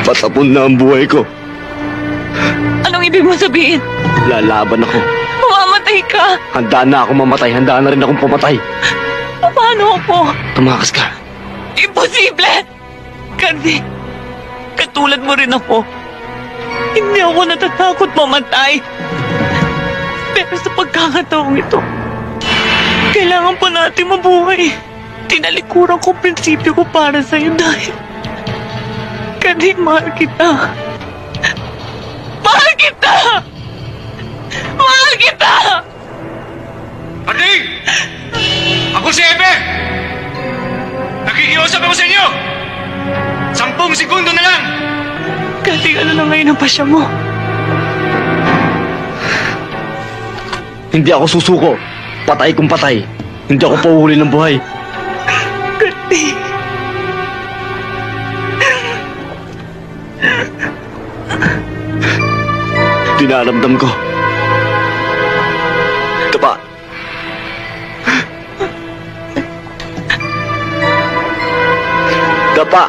Patapon na ang buhay ko. Anong ibig mo sabihin? Lalaban ako. Mamamatay ka! Handa na ako mamatay. Handa na rin akong pumatay. Paano ako? Tumakas ka. Imposible! Kasi, katulad mo rin ako. Hindi ako natatakot mamatay. Pero sa pagkakataong ito, kailangan pa natin mabuhay. Tinalikuran ko prinsipyo ko para sa'yo dahil kasi mahal kita. Mahal kita! Mahal kita! Parding! Ako si Ebe! Nakikiusap ako sa inyo! 10 segundo na lang! Kasi ano na ngayon ang pasya mo? Hindi ako susuko. Patay kung patay. Hindi ako pauhuli ng buhay. Kasi... Dinaramdam ko. Tapa. Tapa.